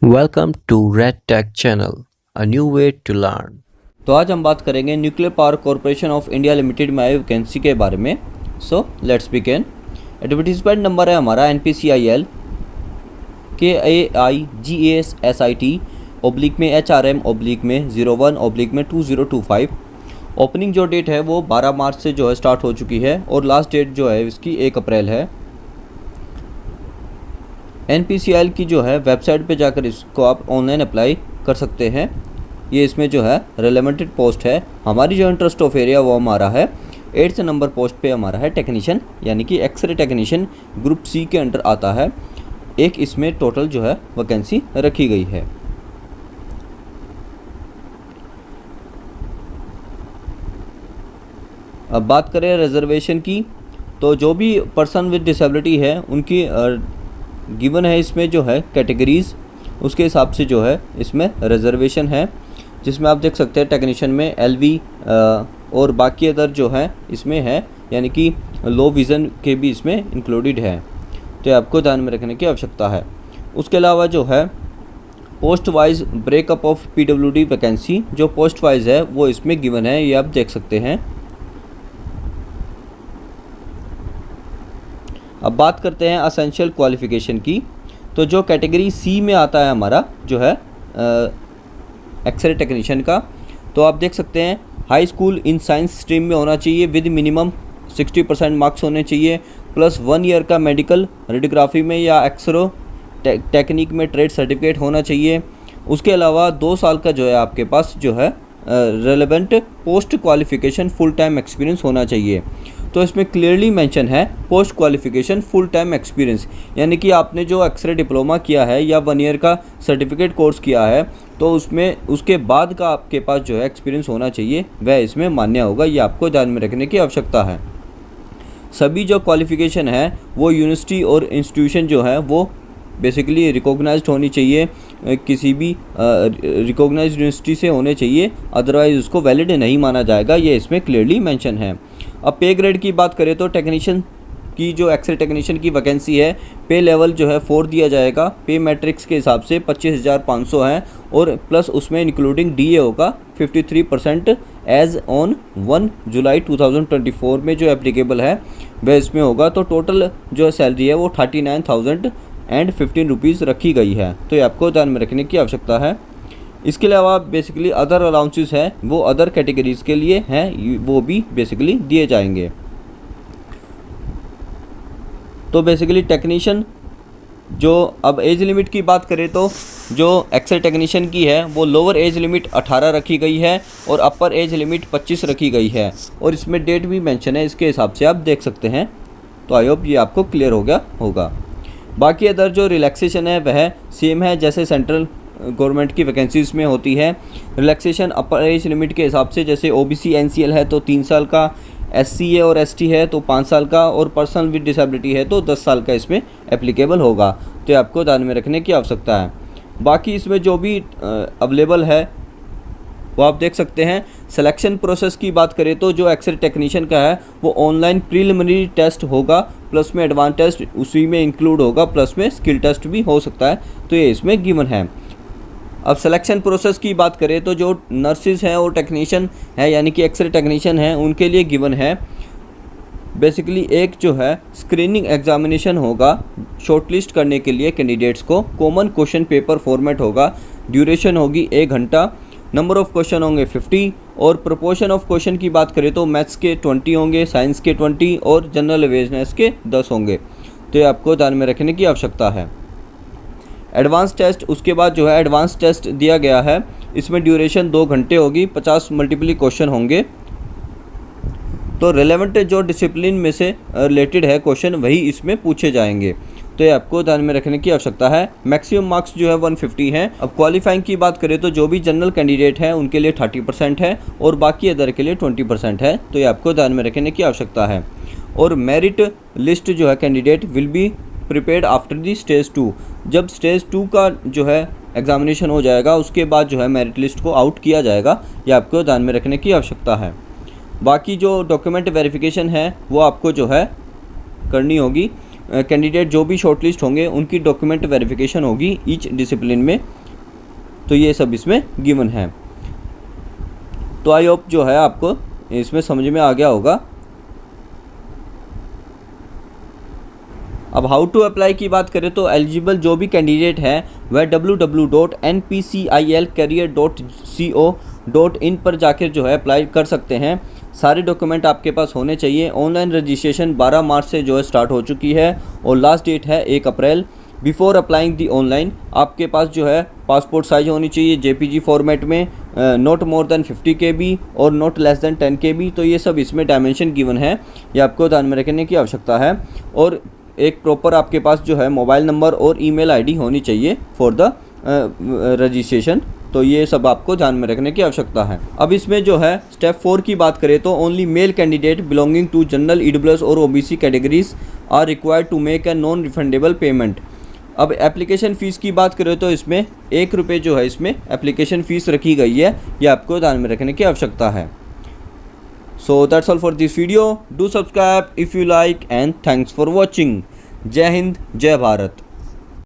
Welcome to Red Tech Channel, a new way to learn. तो आज हम बात करेंगे nuclear power corporation of India limited में आई वैकेंसी के बारे में। So let's begin. Advertisement number है हमारा NPCIL KAIGASSIT/में 01/2025। ओपनिंग जो डेट है वो 12 मार्च से जो है स्टार्ट हो चुकी है और लास्ट डेट जो है इसकी 1 अप्रैल है। NPCIL की जो है वेबसाइट पे जाकर इसको आप ऑनलाइन अप्लाई कर सकते हैं। ये इसमें जो है रिलेवेंटेड पोस्ट है। हमारी जो इंटरेस्ट ऑफ एरिया वो हमारा है 8th नंबर पोस्ट पे हमारा है टेक्नीशियन, यानी कि एक्सरे टेक्नीशियन ग्रुप C के अंडर आता है। एक इसमें टोटल जो है वैकेंसी रखी गई है। अब बात करें रिजर्वेशन की, तो जो भी पर्सन विद डिसेबिलिटी है उनकी गिवन है इसमें जो है कैटेगरीज़, उसके हिसाब से जो है इसमें रिजर्वेशन है, जिसमें आप देख सकते हैं टेक्नीशियन में LV और बाकी अदर जो है इसमें है, यानी कि लो विज़न के भी इसमें इंक्लूडेड है, तो आपको ध्यान में रखने की आवश्यकता है। उसके अलावा जो है post wise breakup of PWD vacancy, जो पोस्ट वाइज है वो इसमें गिवन है, ये आप देख सकते हैं। अब बात करते हैं असेंशियल क्वालिफ़िकेशन की, तो जो कैटेगरी C में आता है हमारा जो है एक्सरे टेक्नीशियन का, तो आप देख सकते हैं high school in science stream में होना चाहिए विद मिनिमम 60% मार्क्स होने चाहिए, प्लस 1 ईयर का मेडिकल रेडियोग्राफी में या एक्सरो टेक्निक में ट्रेड सर्टिफिकेट होना चाहिए। उसके अलावा 2 साल का जो है आपके पास जो है relevant post qualification full time experience होना चाहिए। तो इसमें क्लियरली मेंशन है post qualification full time experience, यानी कि आपने जो एक्सरे डिप्लोमा किया है या 1 ईयर का सर्टिफिकेट कोर्स किया है तो उसमें उसके बाद का आपके पास जो है एक्सपीरियंस होना चाहिए, वह इसमें मान्य होगा। ये आपको ध्यान में रखने की आवश्यकता है। सभी जो क्वालिफ़िकेशन है वो यूनिवर्सिटी और इंस्टीट्यूशन जो है वो बेसिकली रिकॉग्नाइज्ड होनी चाहिए, किसी भी रिकॉग्नाइज्ड यूनिवर्सिटी से होने चाहिए, अदरवाइज़ उसको वैलिड नहीं माना जाएगा। ये इसमें क्लियरली मेंशन है। अब पे ग्रेड की बात करें तो टेक्नीशियन की जो एक्सरे टेक्नीशियन की वैकेंसी है, पे लेवल जो है 4 दिया जाएगा। पे मैट्रिक्स के हिसाब से 25,500 है और प्लस उसमें इंक्लूडिंग DA होगा 53% एज ऑन 1 जुलाई 2024 में जो एप्लीकेबल है वह इसमें होगा। तो टोटल जो सैलरी है वो 39,015 रुपीज़ रखी गई है, तो ये आपको ध्यान में रखने की आवश्यकता है। इसके अलावा बेसिकली अदर अलाउंसेस है वो अदर कैटेगरीज़ के लिए हैं, वो भी बेसिकली दिए जाएंगे। तो बेसिकली टेक्नीशियन जो अब एज लिमिट की बात करें तो जो एक्सरे टेक्नीशियन की है वो लोअर एज लिमिट 18 रखी गई है और अपर एज लिमिट 25 रखी गई है, और इसमें डेट भी मेंशन है, इसके हिसाब से आप देख सकते हैं। तो आई होप ये आपको क्लियर हो गया होगा। बाकी अदर जो रिलैक्सेशन है वह सेम है जैसे सेंट्रल गवर्नमेंट की वैकेंसीज़ में होती है। रिलैक्सेशन अपर एज लिमिट के हिसाब से जैसे OBC NCL है तो 3 साल का, SCA और ST है तो 5 साल का, और पर्सन विद डिसेबिलिटी है तो 10 साल का इसमें एप्लीकेबल होगा। तो आपको ध्यान में रखने की आवश्यकता है। बाकी इसमें जो भी अवेलेबल है वो आप देख सकते हैं। सिलेक्शन प्रोसेस की बात करें तो जो एक्सरे टेक्नीशियन का है वो ऑनलाइन प्रीलिमिनरी टेस्ट होगा, प्लस में एडवांस टेस्ट उसी में इंक्लूड होगा, प्लस में स्किल टेस्ट भी हो सकता है, तो ये इसमें गिवन है। अब सिलेक्शन प्रोसेस की बात करें तो जो नर्सिस हैं और टेक्नीशियन है यानी कि एक्सरे टेक्नीशियन हैं उनके लिए गिवन है बेसिकली एक जो है स्क्रीनिंग एग्जामिनेशन होगा शॉर्टलिस्ट करने के लिए कैंडिडेट्स को। कॉमन क्वेश्चन पेपर फॉर्मेट होगा, ड्यूरेशन होगी 1 घंटा, नंबर ऑफ़ क्वेश्चन होंगे 50, और प्रोपोर्शन ऑफ क्वेश्चन की बात करें तो मैथ्स के 20 होंगे, साइंस के 20 और जनरल अवेयरनेस के 10 होंगे। तो ये आपको ध्यान में रखने की आवश्यकता है। एडवांस टेस्ट उसके बाद जो है एडवांस टेस्ट दिया गया है, इसमें ड्यूरेशन 2 घंटे होगी, 50 मल्टीपल क्वेश्चन होंगे। तो रिलेवेंट जो डिसिप्लिन में से रिलेटेड है क्वेश्चन वही इसमें पूछे जाएंगे, तो ये आपको ध्यान में रखने की आवश्यकता है। मैक्सिमम मार्क्स जो है 150 हैं। अब क्वालिफाइंग की बात करें तो जो भी जनरल कैंडिडेट हैं उनके लिए 30% है और बाकी अदर के लिए 20% है, तो ये आपको ध्यान में रखने की आवश्यकता है। और मेरिट लिस्ट जो है candidate will be prepared after the stage 2। जब स्टेज 2 का जो है एग्जामिनेशन हो जाएगा उसके बाद जो है मेरिट लिस्ट को आउट किया जाएगा, ये आपको ध्यान में रखने की आवश्यकता है। बाकी जो डॉक्यूमेंट वेरिफिकेशन है वो आपको जो है करनी होगी। कैंडिडेट जो भी शॉर्टलिस्ट होंगे उनकी डॉक्यूमेंट वेरिफिकेशन होगी ईच डिसिप्लिन में। तो ये सब इसमें गिवन है। तो आई होप जो है आपको इसमें समझ में आ गया होगा। अब हाउ टू अप्लाई की बात करें तो एलिजिबल जो भी कैंडिडेट है वह www.npcil-career.co.in पर जाकर जो है अप्लाई कर सकते हैं। सारे डॉक्यूमेंट आपके पास होने चाहिए। ऑनलाइन रजिस्ट्रेशन 12 मार्च से जो है स्टार्ट हो चुकी है और लास्ट डेट है 1 अप्रैल। बिफोर अप्लाइंग दी ऑनलाइन आपके पास जो है पासपोर्ट साइज होनी चाहिए JPG फॉर्मेट में, नॉट मोर देन 50 KB और नॉट लेस देन 10 KB। तो ये सब इसमें डायमेंशन गिवन है, ये आपको ध्यान में रखने की आवश्यकता है। और एक प्रॉपर आपके पास जो है मोबाइल नंबर और ईमेल आईडी होनी चाहिए फॉर द रजिस्ट्रेशन। तो ये सब आपको ध्यान में रखने की आवश्यकता है। अब इसमें जो है स्टेप 4 की बात करें तो only male candidate belonging to general EWS और OBC categories are required to make a non refundable payment. अब एप्लीकेशन फ़ीस की बात करें तो इसमें ₹1 जो है इसमें एप्लीकेशन फ़ीस रखी गई है, ये आपको ध्यान में रखने की आवश्यकता है। So that's all for this video. Do subscribe if you like and thanks for watching. जय हिंद, जय भारत।